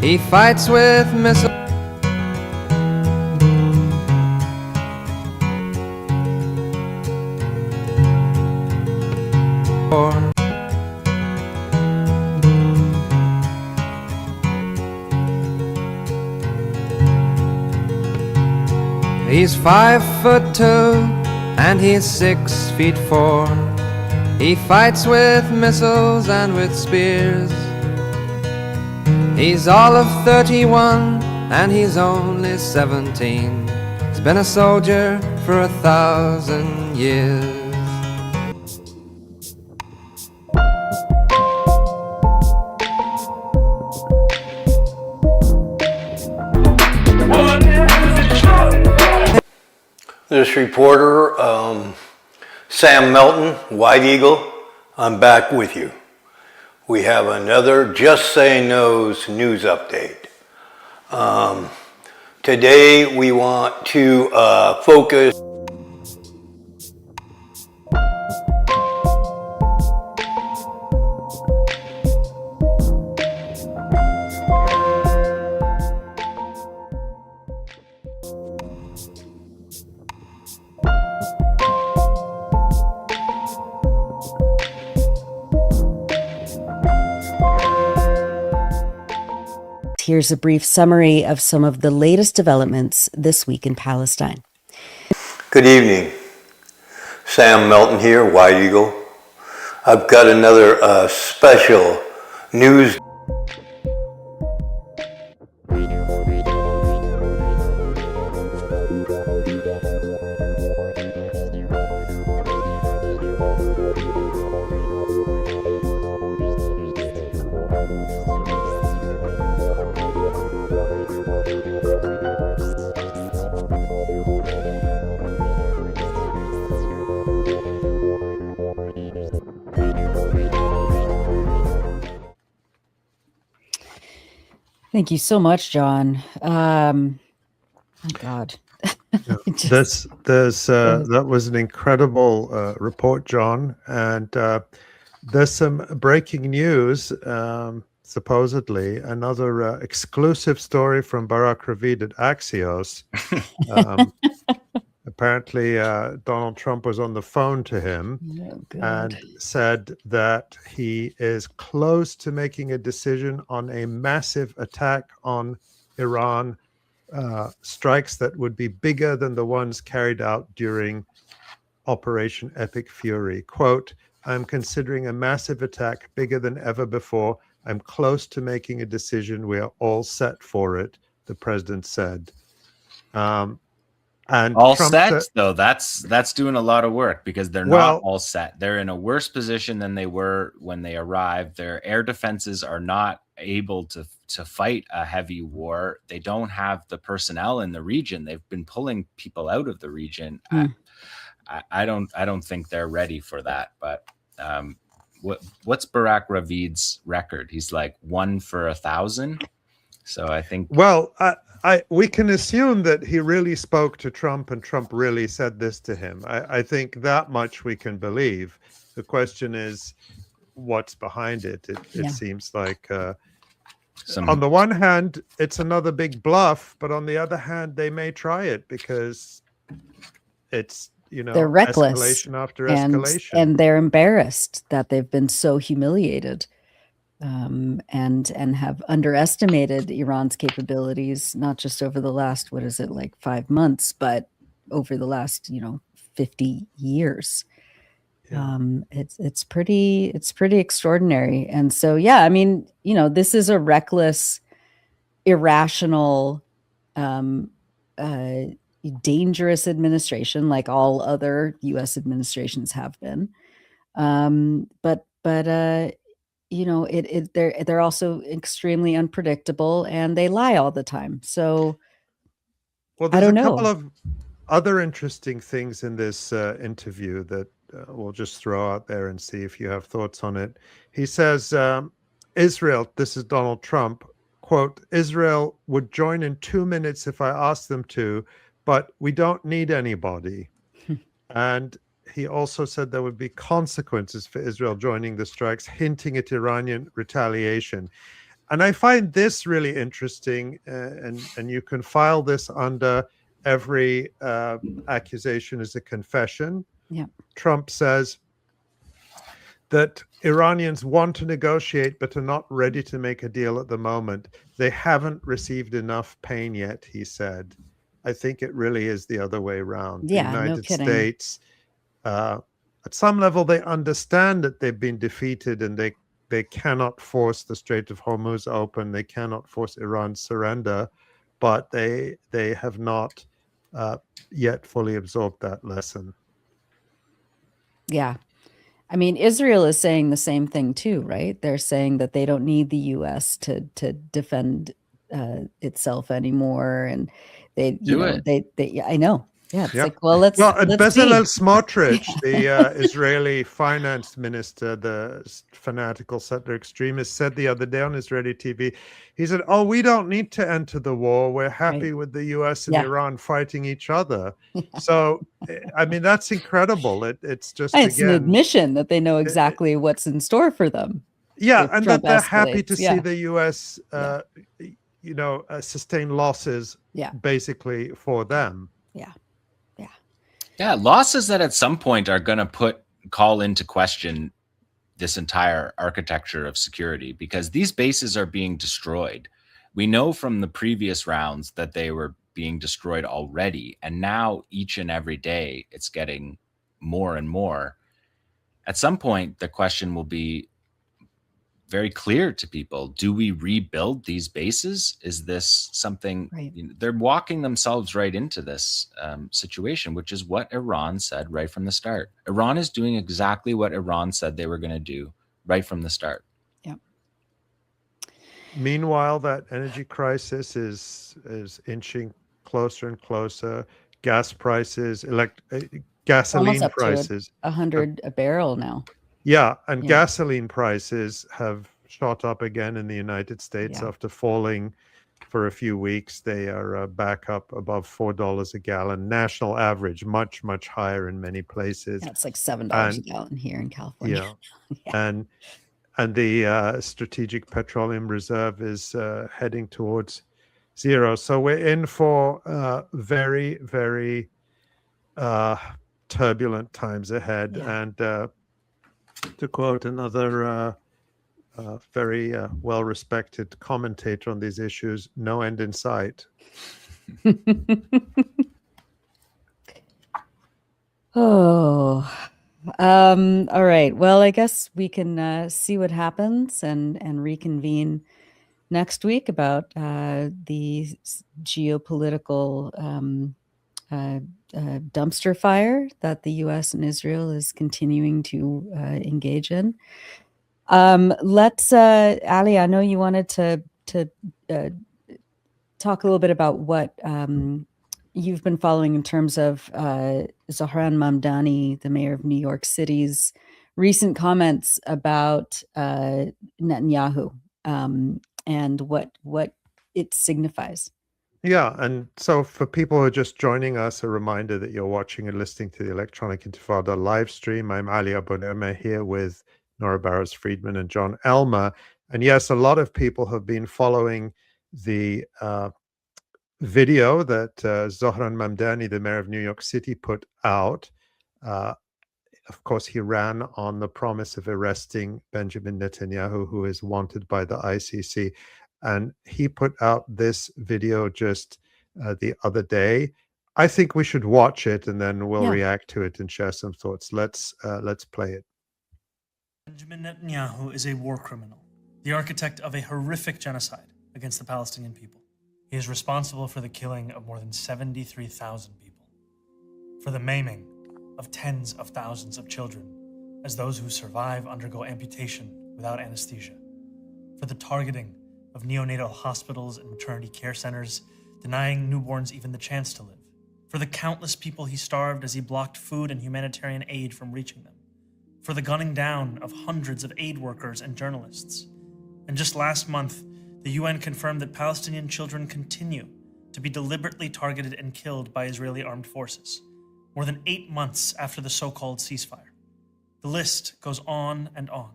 He fights with missiles. He's 5'2" and he's 6'4". He fights with missiles and with spears. He's all of 31 and he's only 17. He's been a soldier for 1,000 years. This reporter, Sam Melton, White Eagle, I'm back with you. We have another Just Say No's news update. Today we want to focus Here's a brief summary of some of the latest developments this week in Palestine. Good evening. Sam Melton here, White Eagle. I've got another special news. Thank you so much, John. Oh God. That was an incredible report, John. And there's some breaking news. Supposedly, another exclusive story from Barak Ravid at Axios. Apparently, Donald Trump was on the phone to him and said that he is close to making a decision on a massive attack on Iran, strikes that would be bigger than the ones carried out during Operation Epic Fury. Quote, I'm considering a massive attack bigger than ever before. I'm close to making a decision. We are all set for it, the president said. And all Trump set, though, that's doing a lot of work because they're not all set. They're in a worse position than they were when they arrived. Their air defenses are not able to fight a heavy war. They don't have the personnel in the region. They've been pulling people out of the region. I don't think they're ready for that. But what's Barak Ravid's record? He's like 1 for 1,000. So I think. Well, we can assume that he really spoke to Trump and Trump really said this to him. I think that much we can believe. The question is, what's behind it? It seems like, on the one hand, it's another big bluff, but on the other hand, they may try it because it's, they're reckless, escalation after escalation. And they're embarrassed that they've been so humiliated. And have underestimated Iran's capabilities, not just over the last, 5 months, but over the last, 50 years. Yeah. It's pretty extraordinary. And so, this is a reckless, irrational, dangerous administration, like all other U.S. administrations have been. They're also extremely unpredictable and they lie all the time. So, there's a couple of other interesting things in this interview that we'll just throw out there and see if you have thoughts on it. He says, Israel, this is Donald Trump, quote, Israel would join in 2 minutes if I asked them to, but we don't need anybody. And he also said there would be consequences for Israel joining the strikes, hinting at Iranian retaliation. And I find this really interesting, and you can file this under every accusation as a confession. Yeah. Trump says that Iranians want to negotiate but are not ready to make a deal at the moment. They haven't received enough pain yet, he said. I think it really is the other way around. Yeah, the no United kidding. States, at some level, they understand that they've been defeated and they cannot force the Strait of Hormuz open. They cannot force Iran's surrender, but they have not yet fully absorbed that lesson. Yeah. I mean, Israel is saying the same thing too, right? They're saying that they don't need the U.S. to defend itself anymore, and they, you know, they. I know. Yeah, it's like, well, let's Bezalel Smotrich, the Israeli finance minister, the fanatical settler extremist, said the other day on Israeli TV, he said, "Oh, we don't need to enter the war. We're happy with the U.S. and Iran fighting each other." So, I mean, that's incredible. It's just it's an admission that they know exactly what's in store for them. Yeah, and that they're happy to see the U.S. Sustain losses, basically for them. Yeah, losses that at some point are going to call into question this entire architecture of security, because these bases are being destroyed. We know from the previous rounds that they were being destroyed already, and now each and every day it's getting more and more. At some point, the question will be very clear to people. Do we rebuild these bases? Is this something they're walking themselves right into this situation, which is what Iran said right from the start. Iran is doing exactly what Iran said they were going to do right from the start. Yeah. Meanwhile, that energy crisis is inching closer and closer. Gas prices, gasoline prices, $100 a barrel now. Yeah, and gasoline prices have shot up again in the United States after falling for a few weeks. They are back up above $4 a gallon. National average, much, much higher in many places. Yeah, it's like $7 a gallon here in California. And the Strategic Petroleum Reserve is heading towards zero. So we're in for very, very turbulent times ahead. And to quote another very well-respected commentator on these issues, no end in sight. All right. Well, I guess we can see what happens and reconvene next week about the geopolitical dumpster fire that the U.S. and Israel is continuing to engage in. Let's, Ali, I know you wanted to talk a little bit about what you've been following in terms of Zohran Mamdani, the mayor of New York City's recent comments about Netanyahu and what it signifies. Yeah, and so for people who are just joining us, a reminder that you're watching and listening to the Electronic Intifada live stream. I'm Ali Abunimah here with Nora Barrows-Friedman and John Elmer. And yes, a lot of people have been following the video that Zohran Mamdani, the mayor of New York City, put out. Of course, he ran on the promise of arresting Benjamin Netanyahu, who is wanted by the ICC. And he put out this video just the other day. I think we should watch it and then we'll react to it and share some thoughts. Let's play it. Benjamin Netanyahu is a war criminal, the architect of a horrific genocide against the Palestinian people. He is responsible for the killing of more than 73,000 people, for the maiming of tens of thousands of children as those who survive undergo amputation without anesthesia, for the targeting of neonatal hospitals and maternity care centers, denying newborns even the chance to live, for the countless people he starved as he blocked food and humanitarian aid from reaching them, for the gunning down of hundreds of aid workers and journalists. And just last month, the UN confirmed that Palestinian children continue to be deliberately targeted and killed by Israeli armed forces, more than 8 months after the so-called ceasefire. The list goes on and on,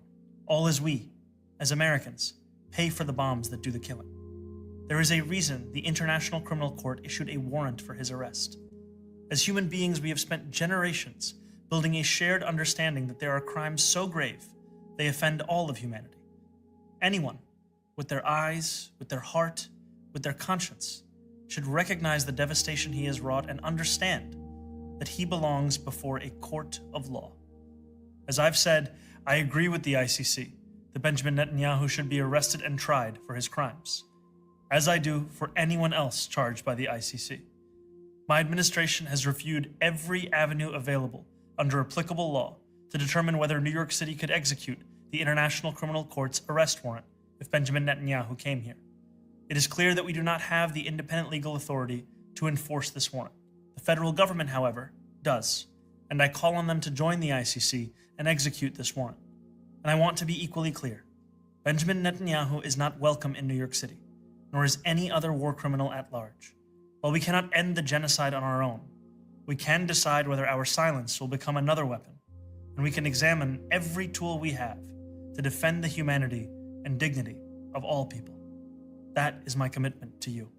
all as we, as Americans, pay for the bombs that do the killing. There is a reason the International Criminal Court issued a warrant for his arrest. As human beings, we have spent generations building a shared understanding that there are crimes so grave they offend all of humanity. Anyone, with their eyes, with their heart, with their conscience, should recognize the devastation he has wrought and understand that he belongs before a court of law. As I've said, I agree with the ICC that Benjamin Netanyahu should be arrested and tried for his crimes, as I do for anyone else charged by the ICC. My administration has reviewed every avenue available under applicable law to determine whether New York City could execute the International Criminal Court's arrest warrant if Benjamin Netanyahu came here. It is clear that we do not have the independent legal authority to enforce this warrant. The federal government, however, does, and I call on them to join the ICC and execute this warrant. And I want to be equally clear. Benjamin Netanyahu is not welcome in New York City, nor is any other war criminal at large. While we cannot end the genocide on our own, we can decide whether our silence will become another weapon, and we can examine every tool we have to defend the humanity and dignity of all people. That is my commitment to you.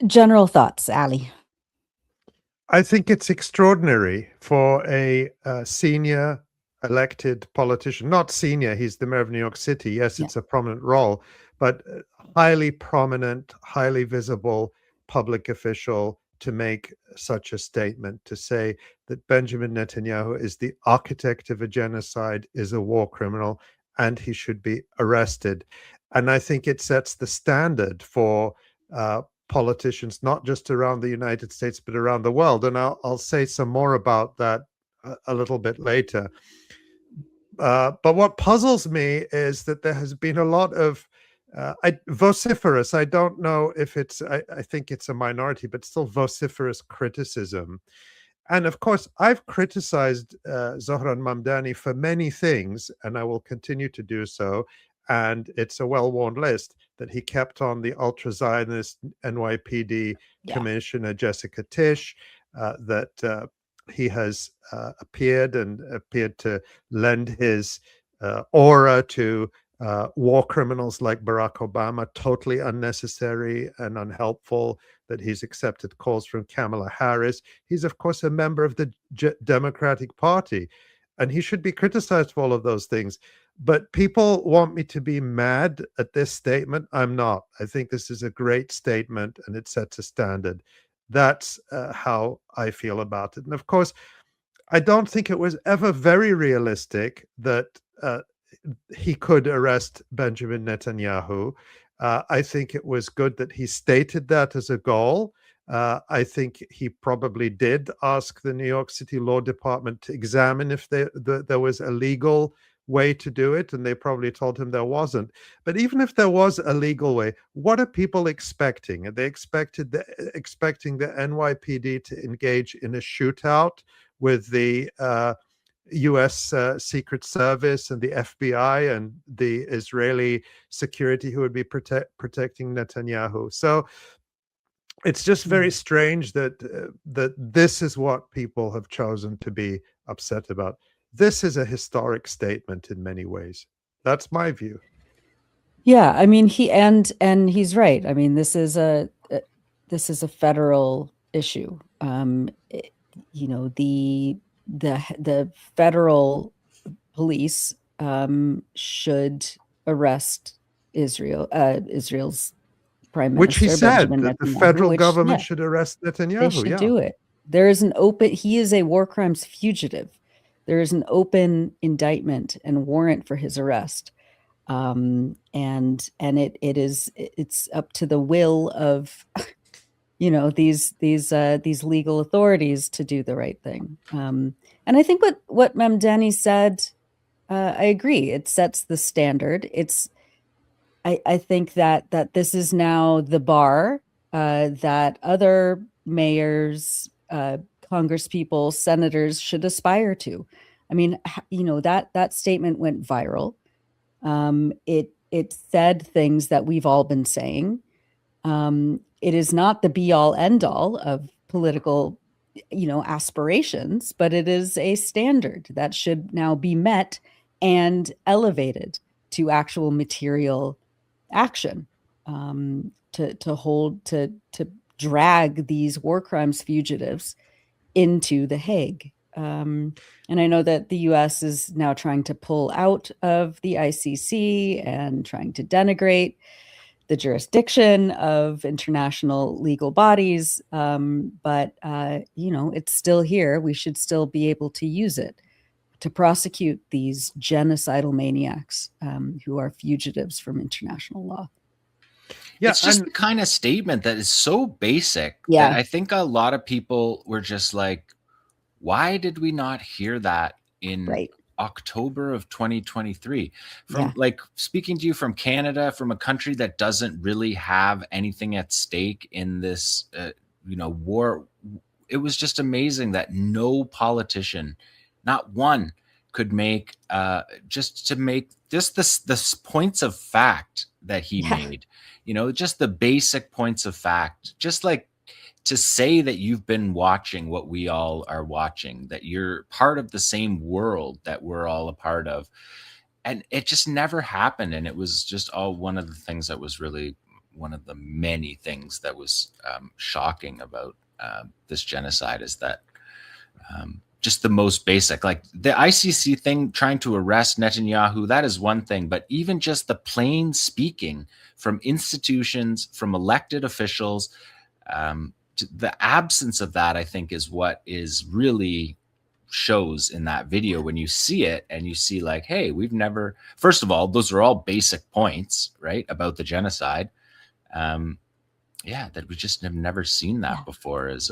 General thoughts, Ali. I think it's extraordinary for a senior elected politician, not senior, he's the mayor of New York City. Yes, it's a prominent role, but highly prominent, highly visible public official to make such a statement, to say that Benjamin Netanyahu is the architect of a genocide, is a war criminal, and he should be arrested. And I think it sets the standard for politicians, not just around the United States, but around the world. And I'll say some more about that a little bit later. But what puzzles me is that there has been a lot of vociferous, I don't know if it's, I think it's a minority, but still vociferous criticism. And of course, I've criticized Zohran Mamdani for many things, and I will continue to do so. And it's a well-worn list that he kept on the ultra-Zionist NYPD Commissioner Jessica Tisch, that he has appeared to lend his aura to war criminals like Barack Obama, totally unnecessary and unhelpful, that he's accepted calls from Kamala Harris. He's, of course, a member of the Democratic Party, and he should be criticized for all of those things. But people want me to be mad at this statement. I'm not. I think this is a great statement, and it sets a standard. That's how I feel about it. And of course, I don't think it was ever very realistic that he could arrest Benjamin Netanyahu. I think it was good that he stated that as a goal. I think he probably did ask the New York City Law Department to examine if there was a legal way to do it, and they probably told him there wasn't. But even if there was a legal way, what are people expecting? Are they expecting the NYPD to engage in a shootout with the U.S. Secret Service and the FBI and the Israeli security who would be protecting Netanyahu? So it's just very strange that that this is what people have chosen to be upset about. This is a historic statement in many ways. That's my view. Yeah, I mean, he's right. I mean, this is a federal issue. You know, the federal police should arrest Israel's prime minister, which he said Benjamin that the Netanyahu, federal government should arrest Netanyahu. They should do it. There is he is a war crimes fugitive. There is an open indictment and warrant for his arrest. And it's up to the will of, you know, these legal authorities to do the right thing. And I think what Mamdani said, I agree. It sets the standard. I think that this is now the bar that other mayors, congresspeople, senators should aspire to. I mean, you know, that statement went viral. It said things that we've all been saying. It is not the be all end all of political, you know, aspirations, but it is a standard that should now be met and elevated to actual material action, to drag these war crimes fugitives into The Hague. And I know that the US is now trying to pull out of the ICC and trying to denigrate the jurisdiction of international legal bodies. But it's still here. We should still be able to use it to prosecute these genocidal maniacs who are fugitives from international law. Yeah, it's just the kind of statement that is so basic that I think a lot of people were just like, why did we not hear that in October of 2023? From like speaking to you from Canada, from a country that doesn't really have anything at stake in this, war. It was just amazing that no politician, not one, could make this points of fact that he made. Just the basic points of fact, just like to say that you've been watching what we all are watching, that you're part of the same world that we're all a part of. And it just never happened. And it was just all one of the things that was really one of the many things that was shocking about this genocide is that just the most basic, like the ICC thing, trying to arrest Netanyahu, that is one thing, but even just the plain speaking from institutions, from elected officials, the absence of that, I think, is what is really shows in that video when you see it and you see like, hey, we've never, first of all, those are all basic points, right, about the genocide. That we just have never seen that before is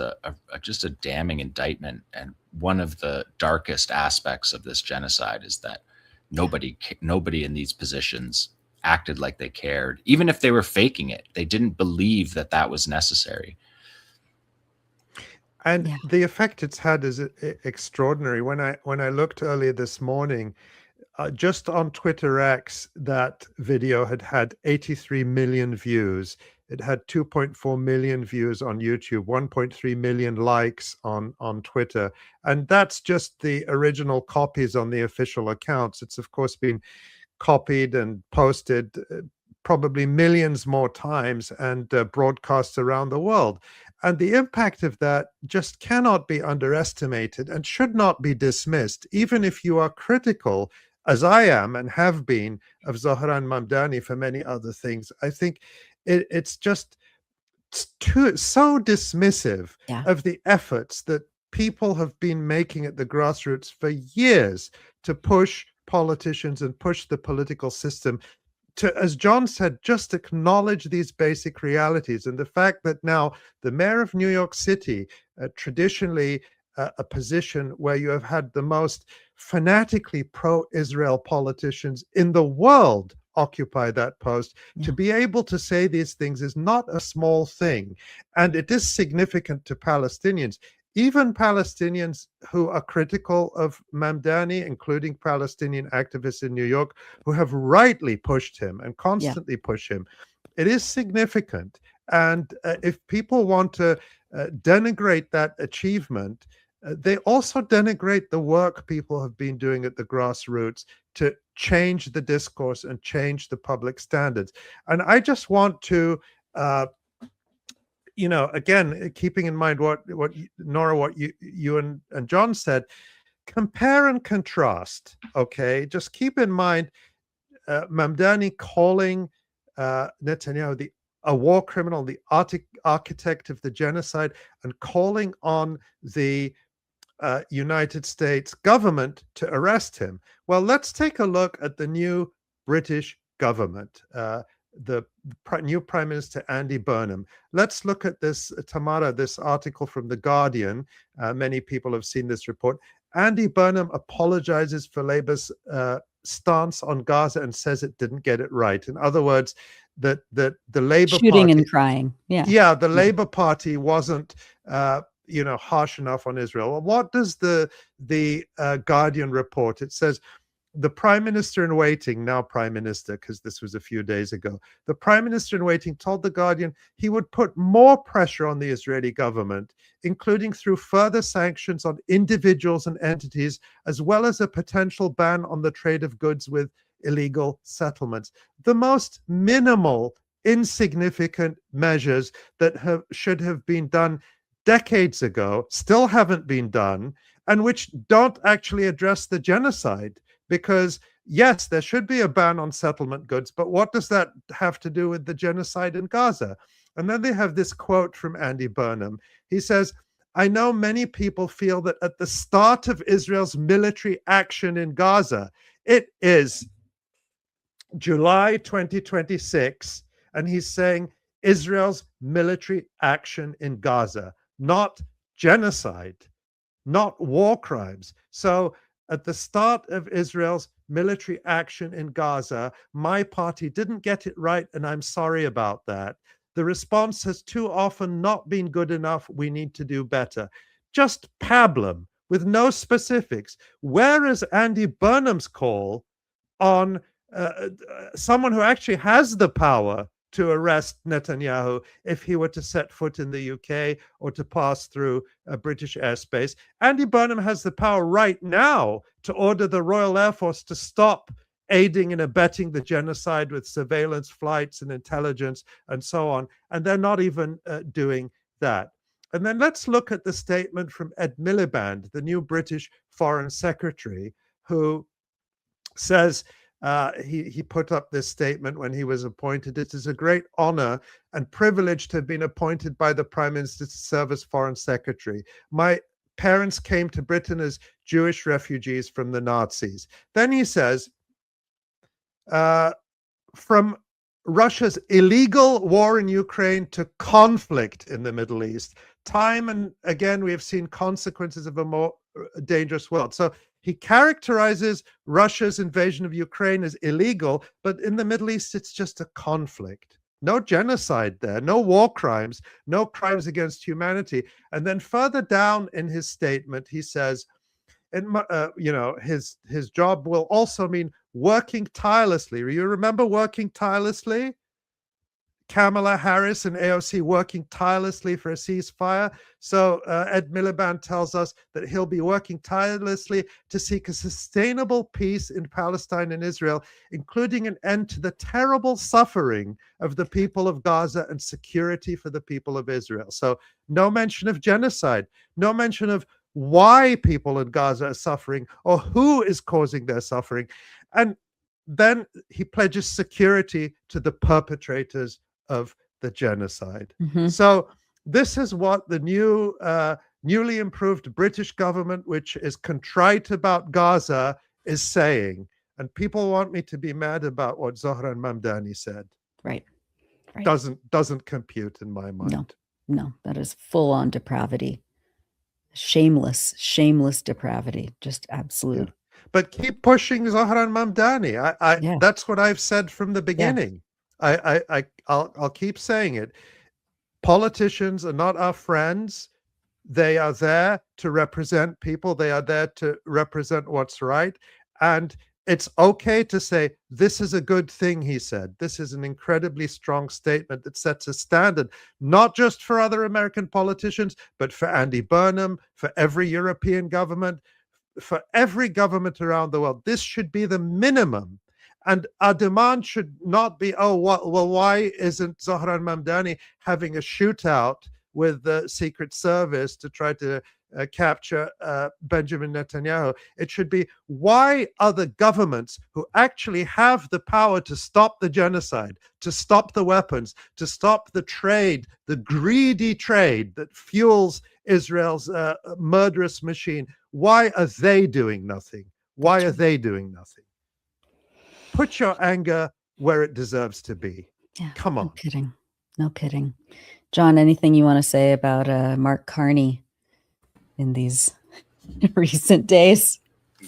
just a damning indictment. And one of the darkest aspects of this genocide is that nobody in these positions acted like they cared. Even if they were faking it, they didn't believe that that was necessary. And the effect it's had is extraordinary. When I looked earlier this morning, just on Twitter X, that video had 83 million views. It had 2.4 million views on YouTube, 1.3 million likes on Twitter. And that's just the original copies on the official accounts. It's, of course, been copied and posted probably millions more times and broadcast around the world. And the impact of that just cannot be underestimated and should not be dismissed, even if you are critical, as I am and have been, of Zohran Mamdani for many other things. I think it's just so dismissive of the efforts that people have been making at the grassroots for years to push politicians and push the political system to, as John said, just acknowledge these basic realities. And the fact that now the mayor of New York City, traditionally a position where you have had the most fanatically pro-Israel politicians in the world occupy that post, to be able to say these things is not a small thing. And it is significant to Palestinians. Even Palestinians who are critical of Mamdani, including Palestinian activists in New York, who have rightly pushed him and constantly push him. It is significant. And if people want to denigrate that achievement, they also denigrate the work people have been doing at the grassroots to change the discourse and change the public standards. And I just want to again, keeping in mind what Nora, what you and John said, compare and contrast. Okay, just keep in mind Mamdani calling Netanyahu a war criminal, the architect of the genocide, and calling on the United States government to arrest him. Well, let's take a look at the new British government. The new Prime Minister Andy Burnham. Let's look at this, Tamara, this article from The Guardian. Many people have seen this report. Andy Burnham apologizes for Labour's stance on Gaza and says it didn't get it right. In other words, that the Labour shooting Party, and crying. The Labour Party wasn't harsh enough on Israel. Well, what does the Guardian report? It says, the prime minister in waiting, now prime minister, because this was a few days ago, the prime minister in waiting told The Guardian he would put more pressure on the Israeli government, including through further sanctions on individuals and entities, as well as a potential ban on the trade of goods with illegal settlements. The most minimal, insignificant measures that should have been done decades ago still haven't been done, and which don't actually address the genocide. Because yes, there should be a ban on settlement goods, but what does that have to do with the genocide in Gaza? And then they have this quote from Andy Burnham. He says, I know many people feel that at the start of Israel's military action in Gaza, it is July 2026, and he's saying Israel's military action in Gaza, not genocide, not war crimes. So at the start of Israel's military action in Gaza, my party didn't get it right, and I'm sorry about that. The response has too often not been good enough. We need to do better. Just pablum with no specifics. Where is Andy Burnham's call on someone who actually has the power to arrest Netanyahu if he were to set foot in the UK or to pass through British airspace? Andy Burnham has the power right now to order the Royal Air Force to stop aiding and abetting the genocide with surveillance flights and intelligence and so on. And they're not even doing that. And then let's look at the statement from Ed Miliband, the new British Foreign Secretary, who says, he put up this statement when he was appointed. It is a great honor and privilege to have been appointed by the Prime Minister to serve as Foreign Secretary. My parents came to Britain as Jewish refugees from the Nazis. Then he says, from Russia's illegal war in Ukraine to conflict in the Middle East, time and again we have seen consequences of a more dangerous world. So he characterizes Russia's invasion of Ukraine as illegal, but in the Middle East, it's just a conflict. No genocide there, no war crimes, no crimes against humanity. And then further down in his statement, he says, his job will also mean working tirelessly. You remember working tirelessly? Kamala Harris and AOC working tirelessly for a ceasefire. So Ed Miliband tells us that he'll be working tirelessly to seek a sustainable peace in Palestine and Israel, including an end to the terrible suffering of the people of Gaza and security for the people of Israel. So no mention of genocide, no mention of why people in Gaza are suffering or who is causing their suffering. And then he pledges security to the perpetrators of the genocide. So this is what the newly improved British government, which is contrite about Gaza, is saying. And people want me to be mad about what Zohran Mamdani said. Right. Doesn't compute in my mind. No, that is full on depravity. Shameless depravity. Just absolute. Yeah. But keep pushing Zohran Mamdani. That's what I've said from the beginning. Yeah. I'll keep saying it. Politicians are not our friends. They are there to represent people. They are there to represent what's right. And it's okay to say, this is a good thing, he said. This is an incredibly strong statement that sets a standard, not just for other American politicians, but for Andy Burnham, for every European government, for every government around the world. This should be the minimum. And our demand should not be, why isn't Zohran Mamdani having a shootout with the Secret Service to try to capture Benjamin Netanyahu? It should be, why are the governments who actually have the power to stop the genocide, to stop the weapons, to stop the trade, the greedy trade that fuels Israel's murderous machine, why are they doing nothing? Why are they doing nothing? Put your anger where it deserves to be. Yeah, come on. No kidding. John, anything you want to say about Mark Carney in these recent days?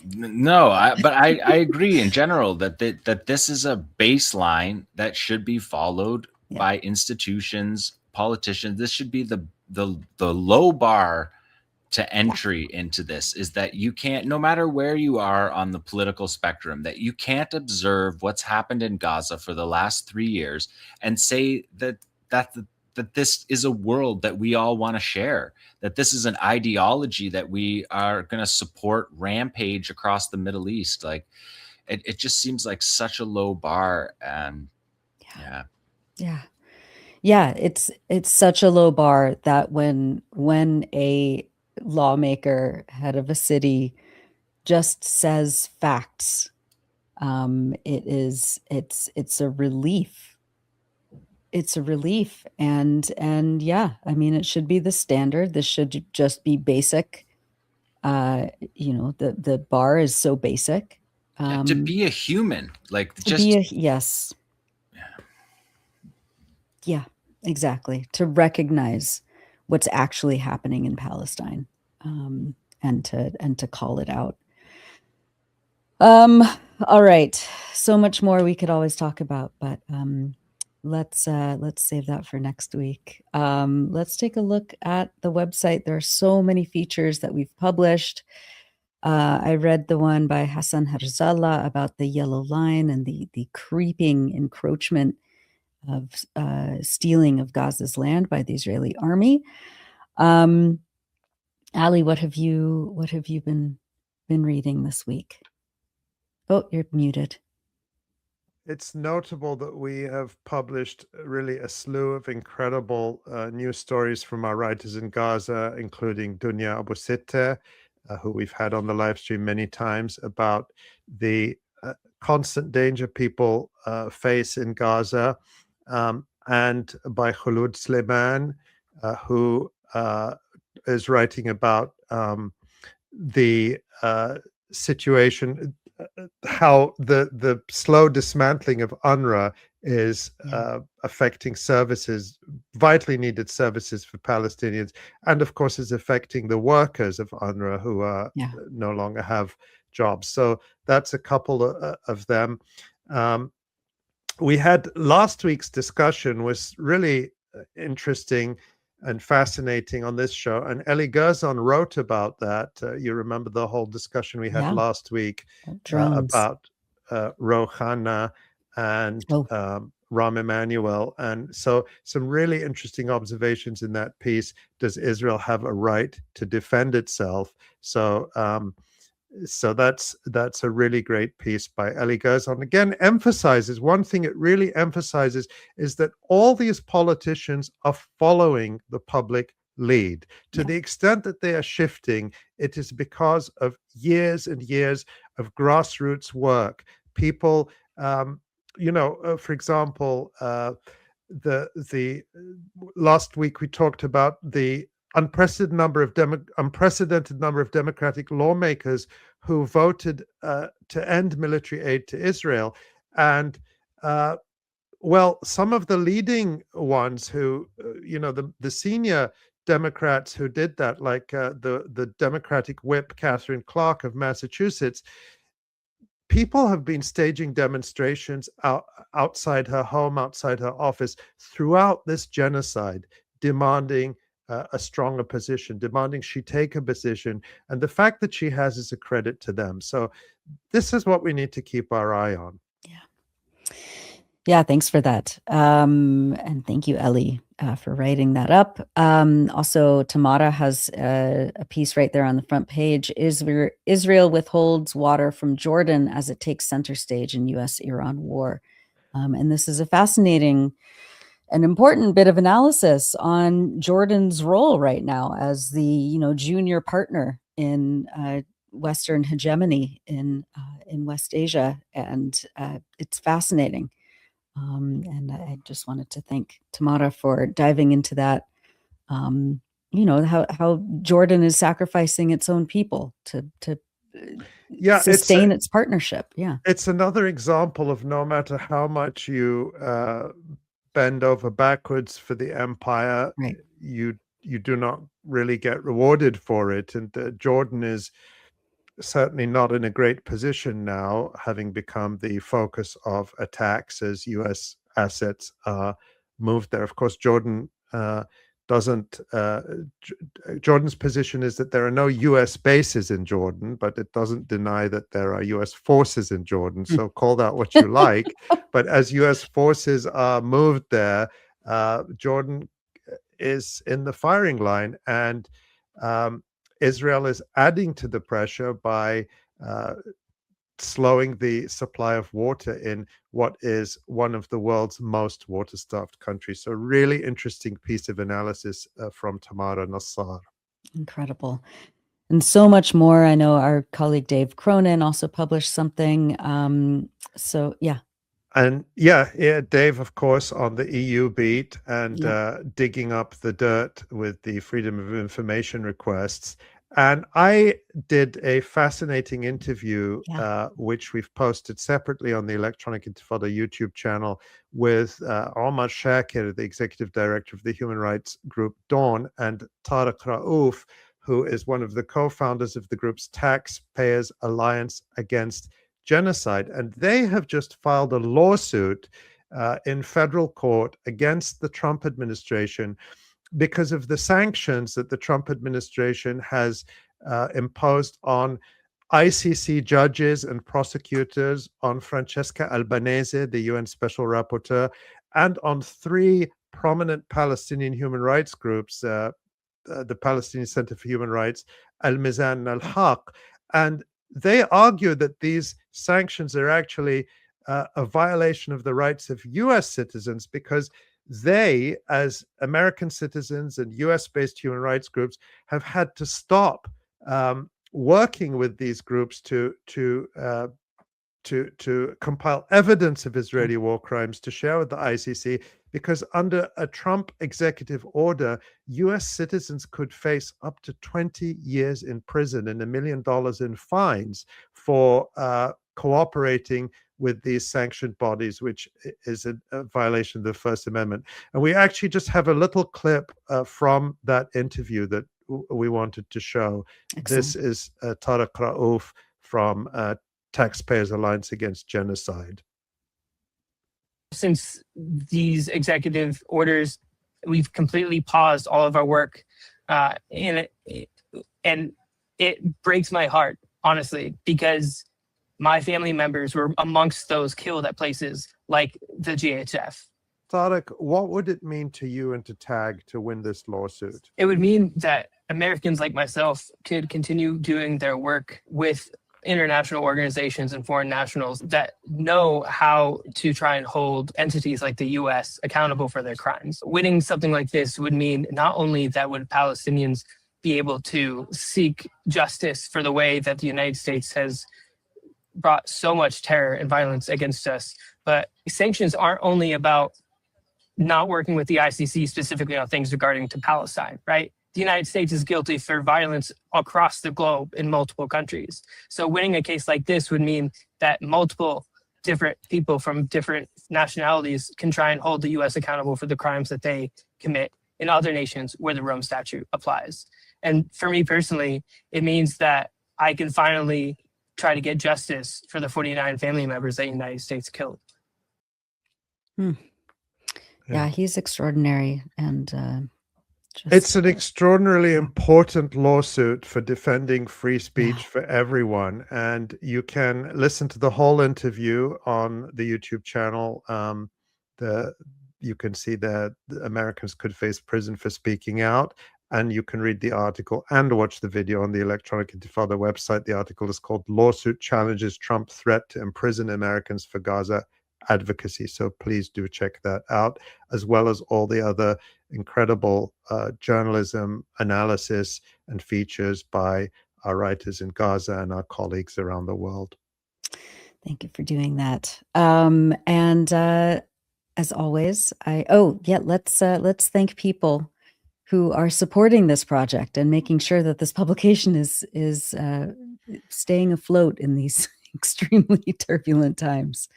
No, but I agree in general that this is a baseline that should be followed by institutions, politicians. This should be the low bar to entry into this, is that you can't, no matter where you are on the political spectrum, that you can't observe what's happened in Gaza for the last 3 years and say that this is a world that we all want to share, that this is an ideology that we are going to support rampage across the Middle East. Like it just seems like such a low bar. And yeah, it's such a low bar that when a lawmaker, head of a city, just says facts, it's a relief. It's a relief. And yeah, I mean, it should be the standard. This should just be basic. The bar is so basic. To be a human, like yes. Yeah, exactly. To recognize what's actually happening in Palestine, and to call it out. All right. So much more we could always talk about, but let's save that for next week. Let's take a look at the website. There are so many features that we've published. I read the one by Hassan Herzallah about the yellow line and the creeping encroachment of stealing of Gaza's land by the Israeli army. Ali, what have you been reading this week? Oh, you're muted. It's notable that we have published really a slew of incredible news stories from our writers in Gaza, including Dunya Abu Sitteh, who we've had on the live stream many times, about the constant danger people face in Gaza, and by Khulud Sleiman, who is writing about the situation, how the slow dismantling of UNRWA is affecting services, vitally needed services for Palestinians, and of course is affecting the workers of UNRWA who no longer have jobs. So that's a couple of them. We had last week's discussion was really interesting and fascinating on this show, and Eli Gerzon wrote about that. You remember the whole discussion we had last week about Rohana and Rahm Emanuel, and so some really interesting observations in that piece. Does Israel have a right to defend itself? So that's a really great piece by Eli Gerzon. Again, emphasizes one thing it really emphasizes is that all these politicians are following the public lead. To the extent that they are shifting, it is because of years and years of grassroots work. People, for example, the last week we talked about the unprecedented number of Democratic lawmakers who voted to end military aid to Israel. And some of the leading ones who, the senior Democrats who did that, like the Democratic whip Catherine Clark of Massachusetts, people have been staging demonstrations outside her home, outside her office throughout this genocide, demanding a stronger position, demanding she take a position. And the fact that she has is a credit to them. So this is what we need to keep our eye on. Yeah, thanks for that. And thank you, Eli, for writing that up. Also, Tamara has a piece right there on the front page. Israel withholds water from Jordan as it takes center stage in U.S.-Iran war. And this is a fascinating an important bit of analysis on Jordan's role right now as the junior partner in Western hegemony in West Asia, and it's fascinating. And I just wanted to thank Tamara for diving into that. How Jordan is sacrificing its own people to sustain its partnership. Yeah, it's another example of no matter how much you bend over backwards for the empire, right, you do not really get rewarded for it. And Jordan is certainly not in a great position now, having become the focus of attacks as U.S. assets are moved there. Of course, Jordan doesn't. Jordan's position is that there are no U.S. bases in Jordan, but it doesn't deny that there are U.S. forces in Jordan. So call that what you like. But as U.S. forces are moved there, Jordan is in the firing line, and Israel is adding to the pressure by slowing the supply of water in what is one of the world's most water-starved countries. So really interesting piece of analysis from Tamara Nassar. Incredible. And so much more. I know our colleague Dave Cronin also published something. So yeah. And yeah, Dave, of course, on the EU beat and digging up the dirt with the Freedom of Information requests. And I did a fascinating interview, which we've posted separately on the Electronic Intifada YouTube channel with Omar Shakir, the executive director of the human rights group Dawn, and Tariq Raouf, who is one of the co-founders of the group's Taxpayers Alliance Against Genocide. And they have just filed a lawsuit in federal court against the Trump administration because of the sanctions that the Trump administration has imposed on ICC judges and prosecutors, on Francesca Albanese, the UN Special Rapporteur, and on 3 prominent Palestinian human rights groups, the Palestinian Center for Human Rights, Al-Mizan and Al-Haq. And they argue that these sanctions are actually a violation of the rights of US citizens, because they, as American citizens and US-based human rights groups, have had to stop working with these groups to compile evidence of Israeli war crimes to share with the ICC, because under a Trump executive order, US citizens could face up to 20 years in prison and $1 million in fines for cooperating with these sanctioned bodies, which is a violation of the First Amendment. And we actually just have a little clip from that interview that we wanted to show. Excellent. This is Tariq Raouf from Taxpayers Alliance Against Genocide. Since these executive orders, we've completely paused all of our work, and it breaks my heart, honestly, because my family members were amongst those killed at places like the GHF. Tariq, what would it mean to you and to TAG to win this lawsuit? It would mean that Americans like myself could continue doing their work with international organizations and foreign nationals that know how to try and hold entities like the US accountable for their crimes. Winning something like this would mean not only that would Palestinians be able to seek justice for the way that the United States has brought so much terror and violence against us, but sanctions aren't only about not working with the ICC specifically on things regarding to Palestine, right? The United States is guilty for violence across the globe in multiple countries. So winning a case like this would mean that multiple different people from different nationalities can try and hold the US accountable for the crimes that they commit in other nations where the Rome Statute applies. And for me personally, it means that I can finally try to get justice for the 49 family members that the United States killed. Yeah, he's extraordinary. And it's an extraordinarily important lawsuit for defending free speech for everyone. And you can listen to the whole interview on the YouTube channel. You can see that Americans could face prison for speaking out. And you can read the article and watch the video on the Electronic Intifada website. The article is called "Lawsuit Challenges Trump Threat to Imprison Americans for Gaza Advocacy." So please do check that out, as well as all the other incredible journalism, analysis, and features by our writers in Gaza and our colleagues around the world. Thank you for doing that. And as always, let's thank people who are supporting this project and making sure that this publication is staying afloat in these extremely turbulent times.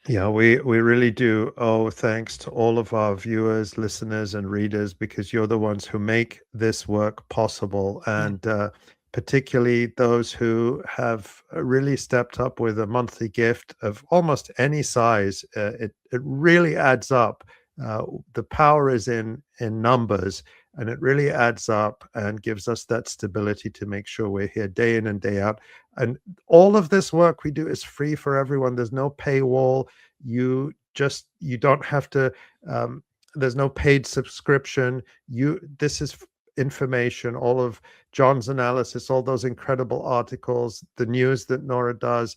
Yeah, we really do owe thanks to all of our viewers, listeners, and readers, because you're the ones who make this work possible. And particularly those who have really stepped up with a monthly gift of almost any size. It really adds up. The power is in numbers. And it really adds up and gives us that stability to make sure we're here day in and day out. And all of this work we do is free for everyone. There's no paywall. You don't have to, there's no paid subscription. This is information, all of John's analysis, all those incredible articles, the news that Nora does,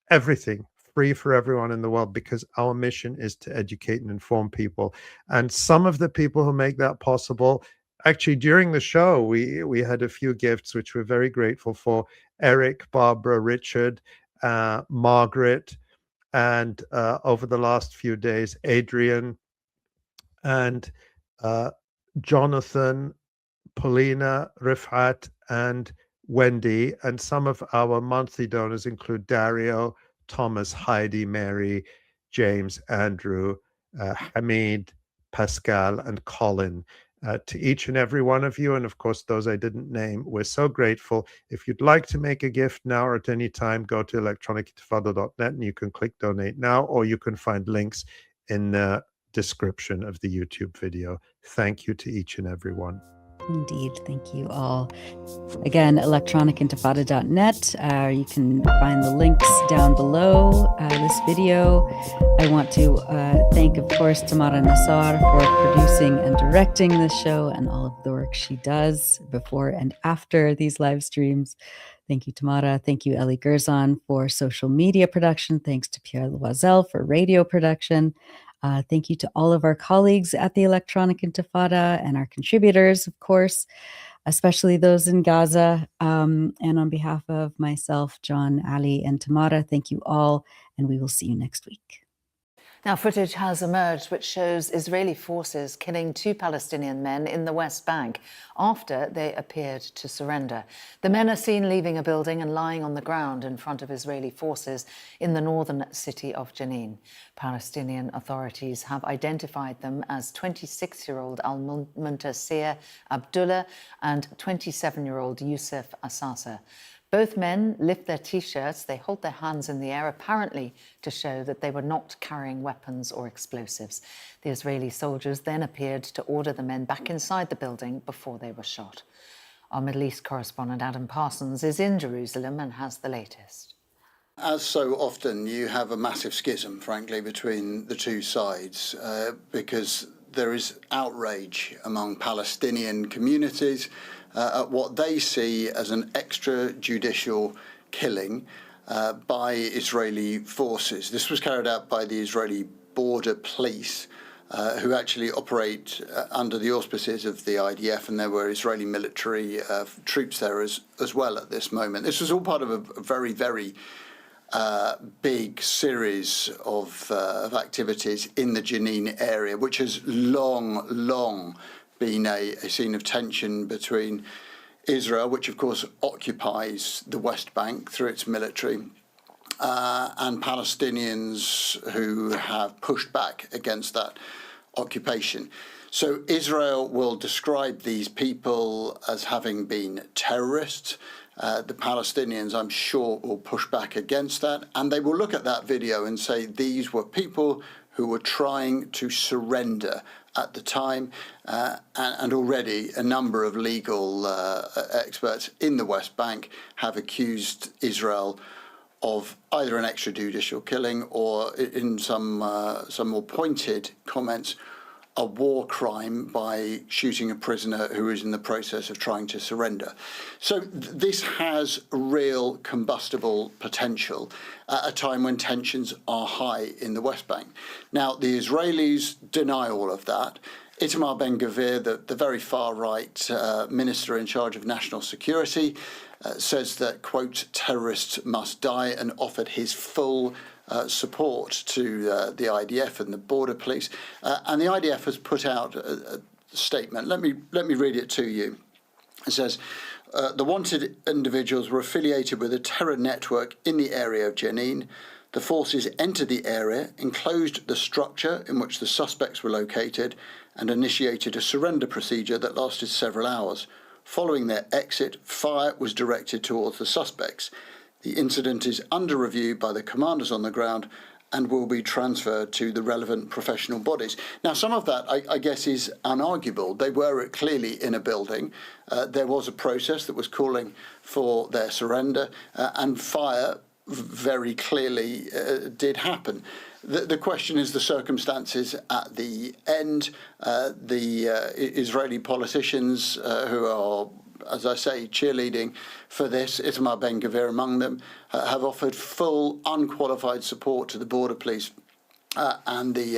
everything free for everyone in the world, because our mission is to educate and inform people. And some of the people who make that possible, actually during the show, we had a few gifts which we're very grateful for. Eric, Barbara, Richard, Margaret, and over the last few days, Adrian and Jonathan, Paulina, Rifat, and Wendy. And some of our monthly donors include Dario, Thomas, Heidi, Mary, James, Andrew, Hamid, Pascal, and Colin. To each and every one of you, and of course those I didn't name, we're so grateful. If you'd like to make a gift now or at any time, go to electronicintifada.net and you can click donate now, or you can find links in the description of the YouTube video. Thank you to each and every one. Indeed. Thank you all. Again, electronicintifada.net. You can find the links down below this video. I want to thank, of course, Tamara Nassar for producing and directing this show and all of the work she does before and after these live streams. Thank you, Tamara. Thank you, Ellie Gerzon, for social media production. Thanks to Pierre Loisel for radio production. Thank you to all of our colleagues at the Electronic Intifada and our contributors, of course, especially those in Gaza. And on behalf of myself, John, Ali, and Tamara, thank you all, and we will see you next week. Now, footage has emerged which shows Israeli forces killing 2 Palestinian men in the West Bank after they appeared to surrender. The men are seen leaving a building and lying on the ground in front of Israeli forces in the northern city of Jenin. Palestinian authorities have identified them as 26-year-old Al-Muntasir Abdullah and 27-year-old Youssef Assasa. Both men lift their T-shirts, they hold their hands in the air, apparently to show that they were not carrying weapons or explosives. The Israeli soldiers then appeared to order the men back inside the building before they were shot. Our Middle East correspondent Adam Parsons is in Jerusalem and has the latest. As so often, you have a massive schism, frankly, between the two sides, because there is outrage among Palestinian communities at what they see as an extrajudicial killing by Israeli forces. This was carried out by the Israeli border police, who actually operate under the auspices of the IDF, and there were Israeli military troops there as well at this moment. This was all part of a very, very big series of activities in the Jenin area, which has long been a scene of tension between Israel, which of course occupies the West Bank through its military, and Palestinians who have pushed back against that occupation. So Israel will describe these people as having been terrorists. The Palestinians, I'm sure, will push back against that, and they will look at that video and say these were people who were trying to surrender at the time, and already a number of legal experts in the West Bank have accused Israel of either an extrajudicial killing or, in some more pointed comments, a war crime by shooting a prisoner who is in the process of trying to surrender. So this has real combustible potential at a time when tensions are high in the West Bank. Now, the Israelis deny all of that. Itamar Ben-Gvir, the very far-right minister in charge of national security, says that, quote, terrorists must die, and offered his full support to the IDF and the border police. And the IDF has put out a statement. Let me read it to you. It says, the wanted individuals were affiliated with a terror network in the area of Jenin. The forces entered the area, enclosed the structure in which the suspects were located, and initiated a surrender procedure that lasted several hours. Following their exit, fire was directed towards the suspects. The incident is under review by the commanders on the ground, and will be transferred to the relevant professional bodies. Now, some of that, I guess, is unarguable. They were clearly in a building. There was a process that was calling for their surrender, and fire very clearly did happen. The question is the circumstances at the end. The Israeli politicians who are, as I say, cheerleading for this, Itamar Ben-Gvir among them, have offered full, unqualified support to the border police and the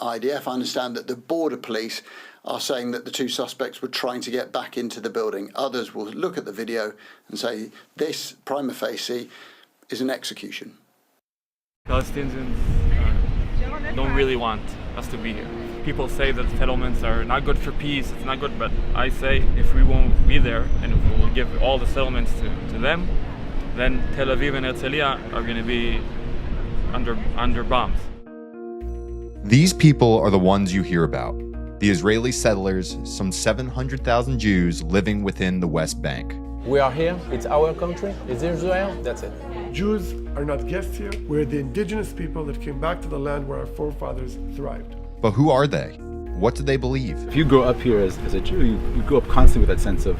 IDF. I understand that the border police are saying that the two suspects were trying to get back into the building. Others will look at the video and say this, prima facie, is an execution. Palestinians don't really want us to be here. People say that settlements are not good for peace, it's not good, but I say if we won't be there and if we'll give all the settlements to them, then Tel Aviv and Herzliya are going to be under bombs. These people are the ones you hear about. The Israeli settlers, some 700,000 Jews living within the West Bank. We are here, it's our country, it's Israel, that's it. Jews are not guests here. We're the indigenous people that came back to the land where our forefathers thrived. But who are they? What do they believe? If you grow up here as a Jew, you grow up constantly with that sense of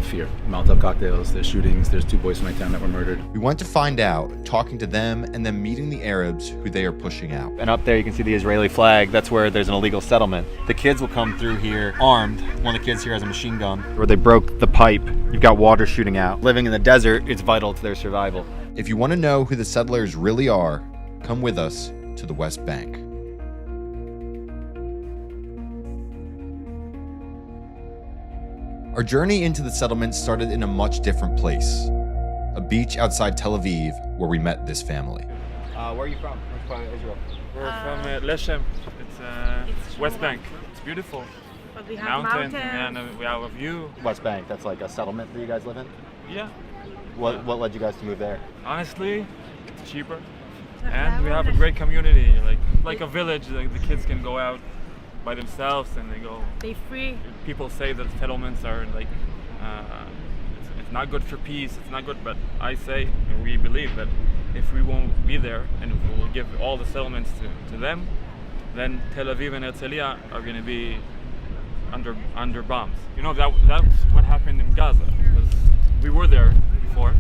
fear. Molotov cocktails, there's shootings, there's 2 boys from my town that were murdered. We went to find out, talking to them and then meeting the Arabs who they are pushing out. And up there you can see the Israeli flag. That's where there's an illegal settlement. The kids will come through here armed. One of the kids here has a machine gun. Where they broke the pipe, you've got water shooting out. Living in the desert, it's vital to their survival. If you want to know who the settlers really are, come with us to the West Bank. Our journey into the settlement started in a much different place, a beach outside Tel Aviv where we met this family. Where are you from? Which part of Israel? We're from Leshem. It's West Bank. It's beautiful. But we have mountains. And we have a view. West Bank, that's like a settlement that you guys live in? Yeah. What led you guys to move there? Honestly, it's cheaper. And we have a great community, like a village. Like the kids can go out by themselves and they free. People say that settlements are like it's not good for peace, it's not good, but I say and we believe that if we won't be there and if we'll give all the settlements to them, then Tel Aviv and Herzliya are going to be under bombs. You know, that's what happened in Gaza, because we were there before,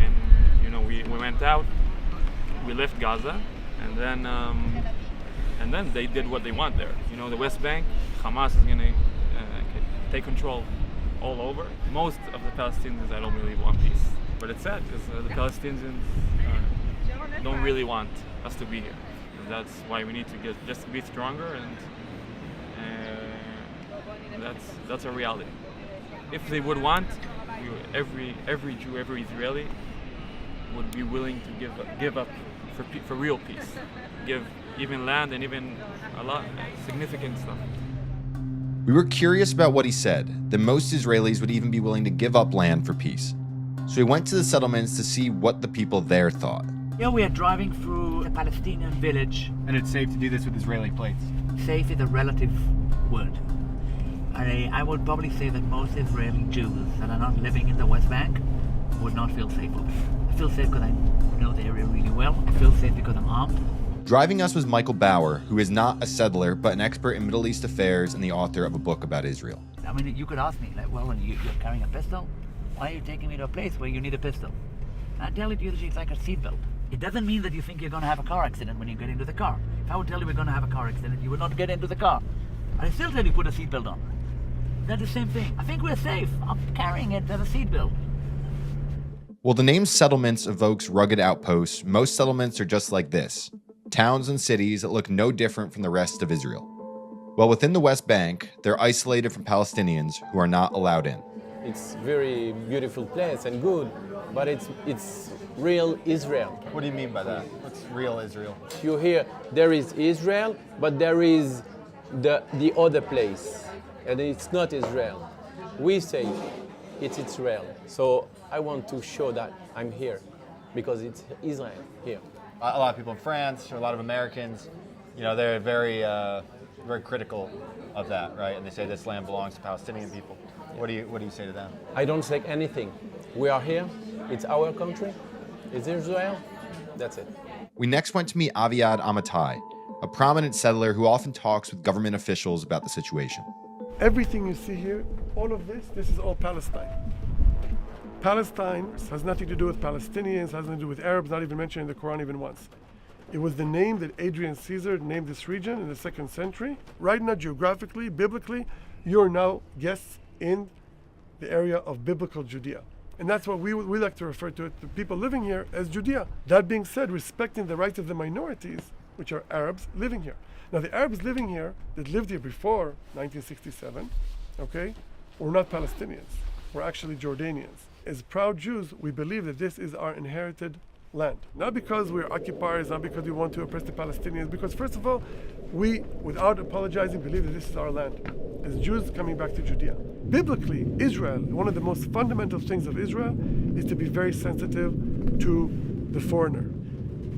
and you know, we went out, we left Gaza, and then they did what they want there. You know, the West Bank, Hamas is going to take control all over. Most of the Palestinians, I don't really want peace. But it's sad because the Palestinians don't really want us to be here. And that's why we need to just be stronger, and that's a reality. If they would want, every Jew, every Israeli would be willing to give up for real peace. Give even land and even a lot significant stuff. We were curious about what he said, that most Israelis would even be willing to give up land for peace. So we went to the settlements to see what the people there thought. Here we are driving through a Palestinian village. And it's safe to do this with Israeli plates? Safe is a relative word. I would probably say that most Israeli Jews that are not living in the West Bank would not feel safe over here. I feel safe because I know the area really well. I feel safe because I'm armed. Driving us was Michael Bauer, who is not a settler, but an expert in Middle East affairs and the author of a book about Israel. I mean, you could ask me, like, well, you're carrying a pistol? Why are you taking me to a place where you need a pistol? I tell it usually it's like a seatbelt. It doesn't mean that you think you're going to have a car accident when you get into the car. If I would tell you we're going to have a car accident, you would not get into the car. I still tell you put a seatbelt on. That's the same thing. I think we're safe. I'm carrying it as a seatbelt. While the name settlements evokes rugged outposts, most settlements are just like this. Towns and cities that look no different from the rest of Israel. Well, within the West Bank, they're isolated from Palestinians who are not allowed in. It's very beautiful place and good, but it's real Israel. What do you mean by that? What's real Israel? You hear there is Israel, but there is the other place, and it's not Israel. We say it's Israel. So I want to show that I'm here because it's Israel here. A lot of people in France, or a lot of Americans, you know, they're very critical of that, right? And they say this land belongs to Palestinian people. What do you say to them? I don't say anything. We are here. It's our country. It's Israel. That's it. We next went to meet Aviad Amitai, a prominent settler who often talks with government officials about the situation. Everything you see here, all of this is all Palestine. Palestine has nothing to do with Palestinians, has nothing to do with Arabs, not even mentioned in the Quran even once. It was the name that Adrian Caesar named this region in the 2nd century. Right now, geographically, biblically, you're now guests in the area of biblical Judea. And that's what we like to refer to it, the people living here, as Judea. That being said, respecting the rights of the minorities, which are Arabs living here. Now, the Arabs living here, that lived here before 1967, okay, were not Palestinians, were actually Jordanians. As proud Jews, we believe that this is our inherited land. Not because we're occupiers, not because we want to oppress the Palestinians, because first of all, we, without apologizing, believe that this is our land. As Jews coming back to Judea. Biblically, Israel, one of the most fundamental things of Israel is to be very sensitive to the foreigner.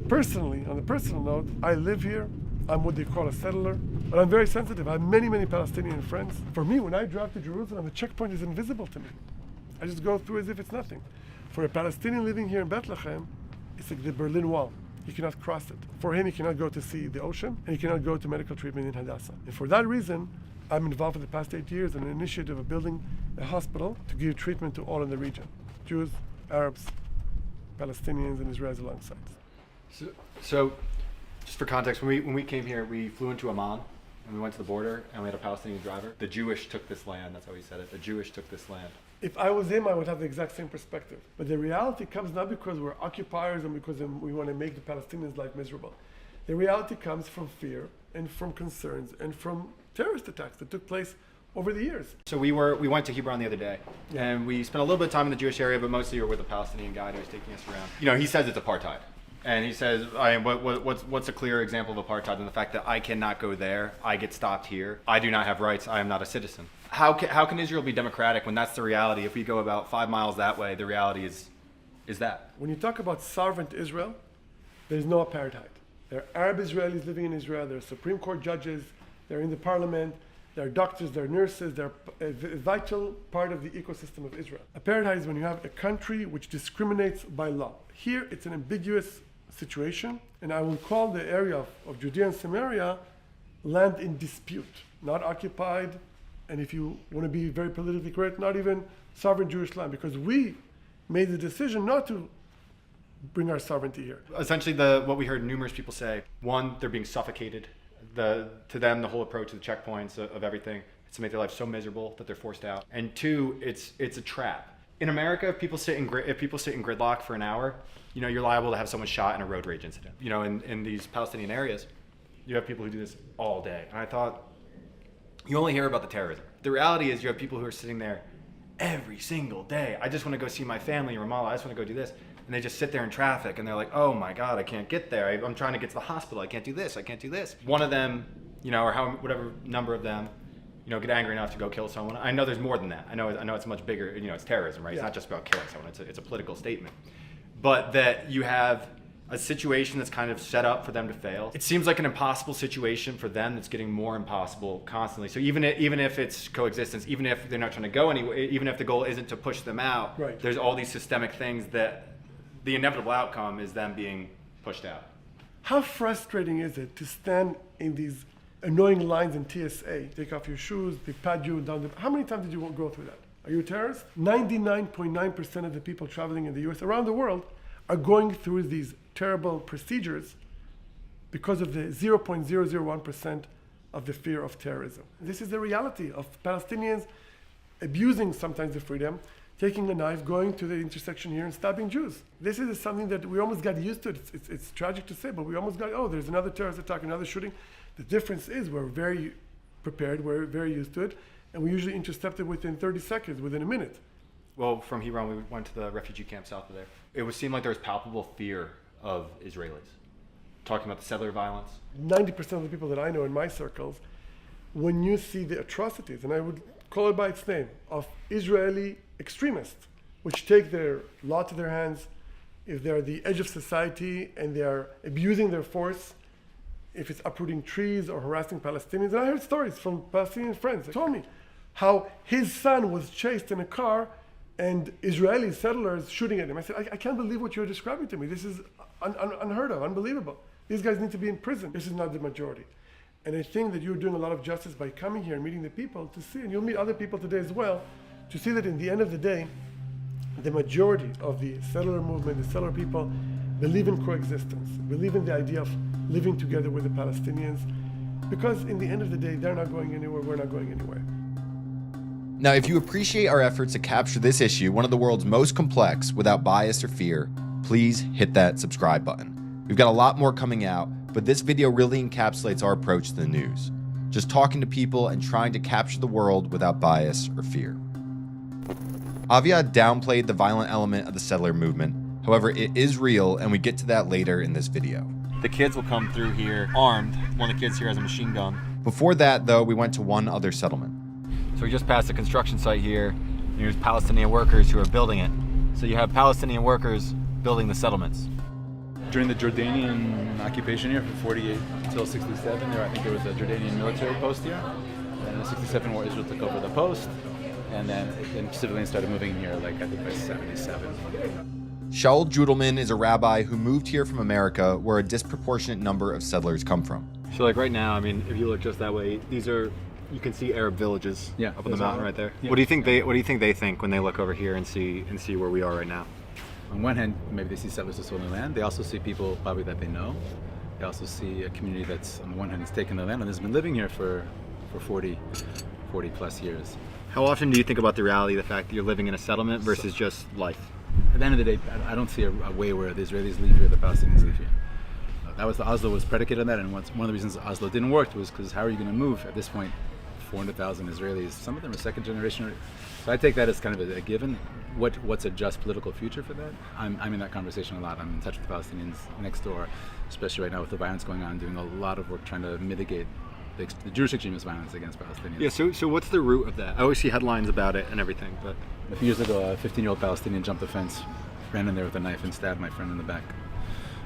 Personally, on a personal note, I live here. I'm what they call a settler, but I'm very sensitive. I have many, many Palestinian friends. For me, when I drive to Jerusalem, the checkpoint is invisible to me. I just go through as if it's nothing. For a Palestinian living here in Bethlehem, it's like the Berlin Wall. He cannot cross it. For him, he cannot go to see the ocean, and he cannot go to medical treatment in Hadassah. And for that reason, I'm involved for the past 8 years in an initiative of building a hospital to give treatment to all in the region. Jews, Arabs, Palestinians, and Israelis alongside. So just for context, when we came here, we flew into Amman, and we went to the border, and we had a Palestinian driver. The Jewish took this land, that's how he said it. The Jewish took this land. If I was him, I would have the exact same perspective. But the reality comes not because we're occupiers and because we want to make the Palestinians' life miserable. The reality comes from fear and from concerns and from terrorist attacks that took place over the years. So we went to Hebron the other day, and we spent a little bit of time in the Jewish area, but mostly we were with a Palestinian guide who was taking us around. You know, he says it's apartheid. And he says, what's a clear example of apartheid than the fact that I cannot go there, I get stopped here, I do not have rights, I am not a citizen. How can Israel be democratic when that's the reality? If we go about 5 miles that way, the reality is that. When you talk about sovereign Israel, there's no apartheid. There are Arab Israelis living in Israel, there are Supreme Court judges, they're in the parliament, there are doctors, there are nurses, they're a vital part of the ecosystem of Israel. Apartheid is when you have a country which discriminates by law. Here, it's an ambiguous situation, and I will call the area of Judea and Samaria land in dispute, not occupied, and if you want to be very politically correct, not even sovereign Jewish land, because we made the decision not to bring our sovereignty here. Essentially, what we heard numerous people say, one, they're being suffocated. To them, the whole approach to the checkpoints of everything, it's to make their life so miserable that they're forced out. And two, it's a trap. In America, if people sit in gridlock for an hour, you know, you're liable to have someone shot in a road rage incident. You know, in these Palestinian areas, you have people who do this all day. And I thought, you only hear about the terrorism. The reality is you have people who are sitting there every single day. I just want to go see my family in Ramallah. I just want to go do this. And they just sit there in traffic and they're like, oh my God, I can't get there. I'm trying to get to the hospital. I can't do this. I can't do this. One of them, you know, or whatever number of them, you know, get angry enough to go kill someone. I know there's more than that. I know it's much bigger. You know, it's terrorism, right? Yeah. It's not just about killing someone. It's a political statement. But that you have a situation that's kind of set up for them to fail. It seems like an impossible situation for them that's getting more impossible constantly. So even if it's coexistence, even if they're not trying to go anywhere, even if the goal isn't to push them out, right, there's all these systemic things that the inevitable outcome is them being pushed out. How frustrating is it to stand in these annoying lines in TSA? Take off your shoes, they pat you down. How many times did you go through that? Are you a terrorist? 99.9% of the people traveling in the US, around the world, are going through these terrible procedures because of the 0.001% of the fear of terrorism. This is the reality of Palestinians abusing sometimes the freedom, taking a knife, going to the intersection here and stabbing Jews. This is something that we almost got used to. It's tragic to say, but we almost got, oh, there's another terrorist attack, another shooting. The difference is we're very prepared, we're very used to it, and we usually intercept it within 30 seconds, within a minute. Well, from Hebron, we went to the refugee camp south of there. It would seem like there was palpable fear of Israelis. Talking about the settler violence. 90% of the people that I know in my circles, when you see the atrocities, and I would call it by its name, of Israeli extremists, which take their law to their hands, if they're the edge of society and they are abusing their force, if it's uprooting trees or harassing Palestinians. And I heard stories from Palestinian friends. They told me how his son was chased in a car and Israeli settlers shooting at him. I said, I can't believe what you're describing to me. This is unheard of, unbelievable. These guys need to be in prison. This is not the majority. And I think that you're doing a lot of justice by coming here and meeting the people to see, and you'll meet other people today as well, to see that in the end of the day, the majority of the settler movement, the settler people, believe in coexistence, believe in the idea of living together with the Palestinians, because in the end of the day, they're not going anywhere, we're not going anywhere. Now, if you appreciate our efforts to capture this issue, one of the world's most complex, without bias or fear, please hit that subscribe button. We've got a lot more coming out, but this video really encapsulates our approach to the news. Just talking to people and trying to capture the world without bias or fear. Aviad downplayed the violent element of the settler movement. However, it is real, and we get to that later in this video. The kids will come through here armed. One of the kids here has a machine gun. Before that, though, we went to one other settlement. So we just passed a construction site here. And here's Palestinian workers who are building it. So you have Palestinian workers building the settlements. During the Jordanian occupation here from 48 until 67, I think there was a Jordanian military post here. And in 67, where Israel took over the post, and then civilians started moving here, like I think by 77. Shaul Judelman is a rabbi who moved here from America, where a disproportionate number of settlers come from. So like right now, I mean, if you look just that way, these are, you can see Arab villages up on the mountain right there. Yeah. What do you think they think when they look over here and see where we are right now? On one hand, maybe they see settlers that stole their land. They also see people probably that they know. They also see a community that's, on the one hand, has taken their land and has been living here for 40 plus years. How often do you think about the reality of the fact that you're living in a settlement versus just life? At the end of the day, I don't see a way where the Israelis leave here, the Palestinians leave here. Oslo was predicated on that, and one of the reasons Oslo didn't work was because how are you going to move at this point 400,000 Israelis? Some of them are second generation. So I take that as kind of a given. What's a just political future for that? I'm in that conversation a lot. I'm in touch with the Palestinians next door, especially right now with the violence going on, doing a lot of work trying to mitigate the Jewish extremist violence against Palestinians. Yeah, so what's the root of that? I always see headlines about it and everything, but... A few years ago, a 15-year-old Palestinian jumped the fence, ran in there with a knife and stabbed my friend in the back.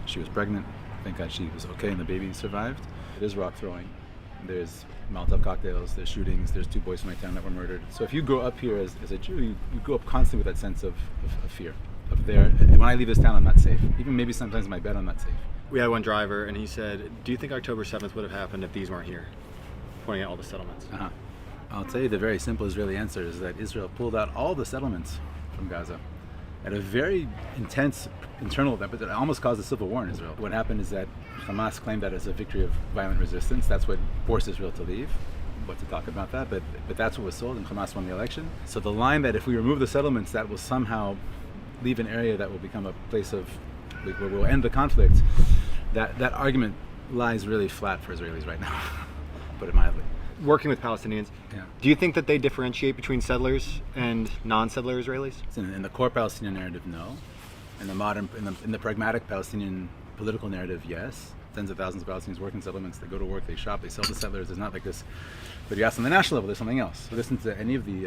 She was pregnant. Thank God she was okay and the baby survived. There's rock throwing, there's Molotov cocktails, there's shootings, there's 2 boys from my town that were murdered. So if you grow up here as a Jew, you grow up constantly with that sense of fear. When I leave this town, I'm not safe. Even maybe sometimes in my bed, I'm not safe. We had one driver and he said, do you think October 7th would have happened if these weren't here? Pointing out all the settlements. I'll tell you the very simple Israeli answer is that Israel pulled out all the settlements from Gaza at a very intense internal event, but it almost caused a civil war in Israel. What happened is that Hamas claimed that as a victory of violent resistance. That's what forced Israel to leave. What to talk about that, but that's what was sold, and Hamas won the election. So the line that if we remove the settlements, that will somehow leave an area that will become a place of where we'll end the conflict. That argument lies really flat for Israelis right now, put it mildly. Working with Palestinians, do you think that they differentiate between settlers and non-settler Israelis? In the core Palestinian narrative, no. In the pragmatic Palestinian political narrative, yes. Tens of thousands of Palestinians work in settlements. They go to work, they shop, they sell to settlers. It's not like this. But you ask on the national level, there's something else. Listen to any of the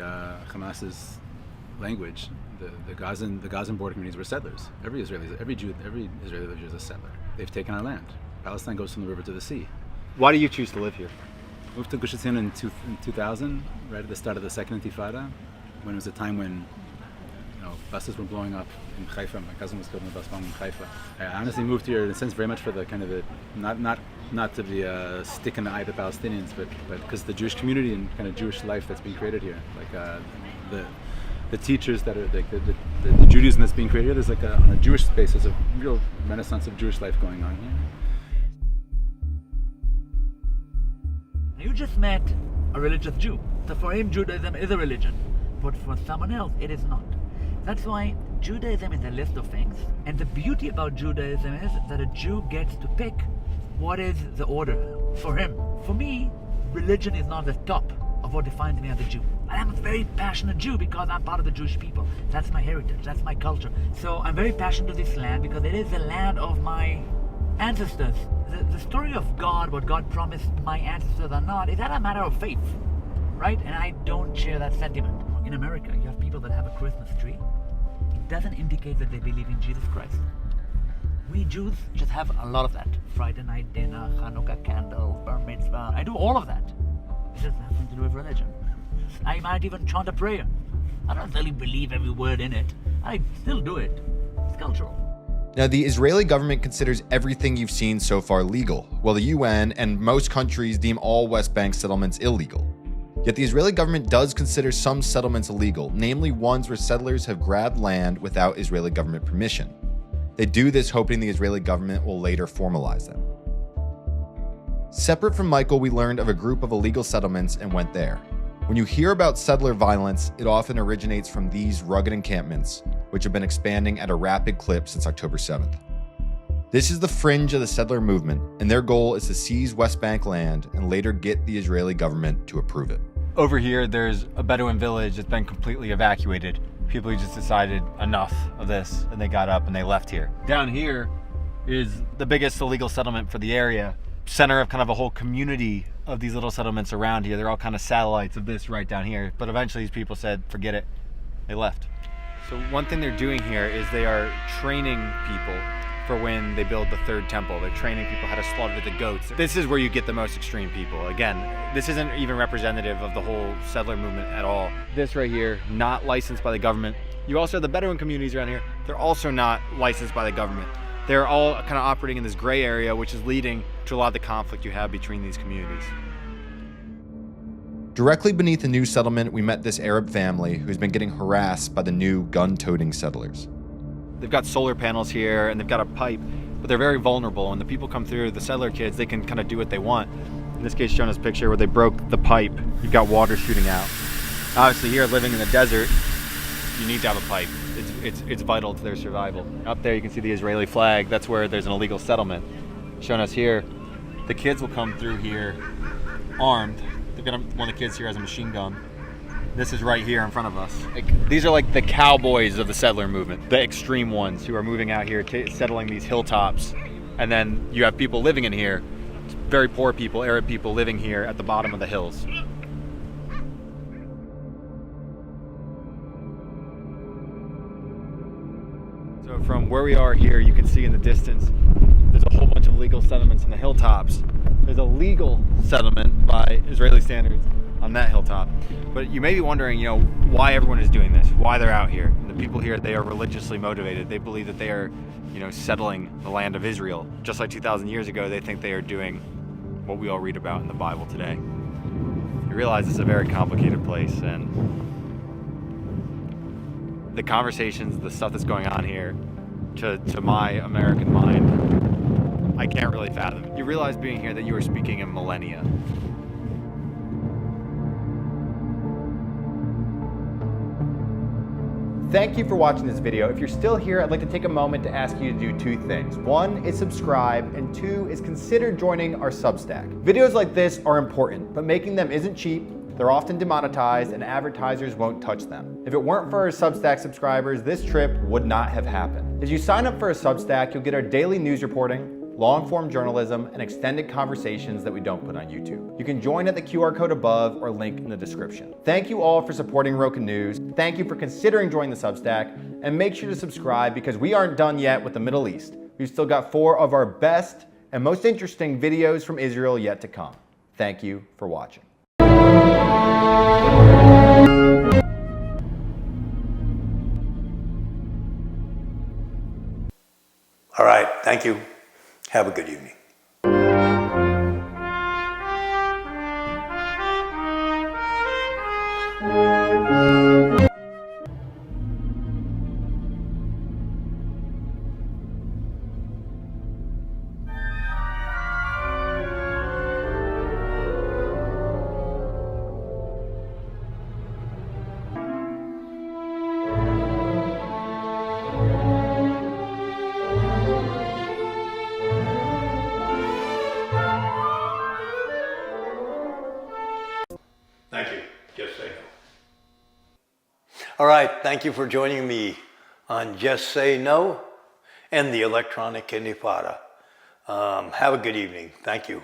Hamas's language. The Gazan border communities were settlers. Every Jew, every Israeli lives here is a settler. They've taken our land. Palestine goes from the river to the sea. Why do you choose to live here? Moved to Gush Etzion in 2000, right at the start of the Second Intifada, when it was a time when buses were blowing up in Haifa. My cousin was killed in a bus bomb in Haifa. I honestly moved here in a sense very much for the kind of not to be a stick in the eye of the Palestinians, but because the Jewish community and kind of Jewish life that's being created here, like the teachers that are like the Judaism that's being created here. There's like on a Jewish space, there's a real renaissance of Jewish life going on here. You just met a religious Jew. So for him, Judaism is a religion. But for someone else, it is not. That's why Judaism is a list of things. And the beauty about Judaism is that a Jew gets to pick what is the order for him. For me, religion is not the top of what defines me as a Jew. I am a very passionate Jew because I'm part of the Jewish people. That's my heritage. That's my culture. So I'm very passionate to this land because it is the land of my ancestors. The story of God, what God promised my ancestors or not, is that a matter of faith, right? And I don't share that sentiment. In America, you have people that have a Christmas tree. It doesn't indicate that they believe in Jesus Christ. We Jews just have a lot of that. Friday night dinner, Hanukkah candle, bar mitzvah. I do all of that. It has nothing to do with religion. I might even chant a prayer. I don't really believe every word in it. I still do it. It's cultural. Now, the Israeli government considers everything you've seen so far legal, while the UN and most countries deem all West Bank settlements illegal. Yet the Israeli government does consider some settlements illegal, namely ones where settlers have grabbed land without Israeli government permission. They do this hoping the Israeli government will later formalize them. Separate from Michael, we learned of a group of illegal settlements and went there. When you hear about settler violence, it often originates from these rugged encampments, which have been expanding at a rapid clip since October 7th. This is the fringe of the settler movement, and their goal is to seize West Bank land and later get the Israeli government to approve it. Over here, there's a Bedouin village that's been completely evacuated. People who just decided enough of this, and they got up and they left here. Down here is the biggest illegal settlement for the area. Center of kind of a whole community of these little settlements around here. They're all kind of satellites of this right down here. But eventually these people said, forget it. They left. So one thing they're doing here is they are training people for when they build the third temple. They're training people how to slaughter the goats. This is where you get the most extreme people. Again, this isn't even representative of the whole settler movement at all. This right here, not licensed by the government. You also have the Bedouin communities around here. They're also not licensed by the government. They're all kind of operating in this gray area, which is leading to a lot of the conflict you have between these communities. Directly beneath the new settlement, we met this Arab family who's been getting harassed by the new gun-toting settlers. They've got solar panels here and they've got a pipe, but they're very vulnerable. When the people come through, the settler kids, they can kind of do what they want. In this case, showing us a picture where they broke the pipe. You've got water shooting out. Obviously here, living in the desert, you need to have a pipe. It's vital to their survival. Up there you can see the Israeli flag. That's where there's an illegal settlement. Showing us here, the kids will come through here armed. They've got one of the kids here has a machine gun. This is right here in front of us. These are like the cowboys of the settler movement, the extreme ones who are moving out here, settling these hilltops. And then you have people living in here, very poor people, Arab people living here at the bottom of the hills. So from where we are here, you can see in the distance, there's a whole bunch of legal settlements in the hilltops. There's a legal settlement by Israeli standards on that hilltop. But you may be wondering, why everyone is doing this, why they're out here. And the people here, they are religiously motivated. They believe that they are, settling the land of Israel. Just like 2,000 years ago, they think they are doing what we all read about in the Bible today. You realize it's a very complicated place, and the conversations, the stuff that's going on here, to my American mind, I can't really fathom. You realize being here that you are speaking in millennia. Thank you for watching this video. If you're still here, I'd like to take a moment to ask you to do two things. One is subscribe, and two is consider joining our Substack. Videos like this are important, but making them isn't cheap. They're often demonetized and advertisers won't touch them. If it weren't for our Substack subscribers, this trip would not have happened. As you sign up for a Substack, you'll get our daily news reporting, long-form journalism, and extended conversations that we don't put on YouTube. You can join at the QR code above or link in the description. Thank you all for supporting Roka News. Thank you for considering joining the Substack, and make sure to subscribe because we aren't done yet with the Middle East. We've still got 4 of our best and most interesting videos from Israel yet to come. Thank you for watching. All right, thank you. Have a good evening. Thank you. Just Say No. All right, thank you for joining me on Just Say No and the Electronic Intifada. Have a good evening. Thank you.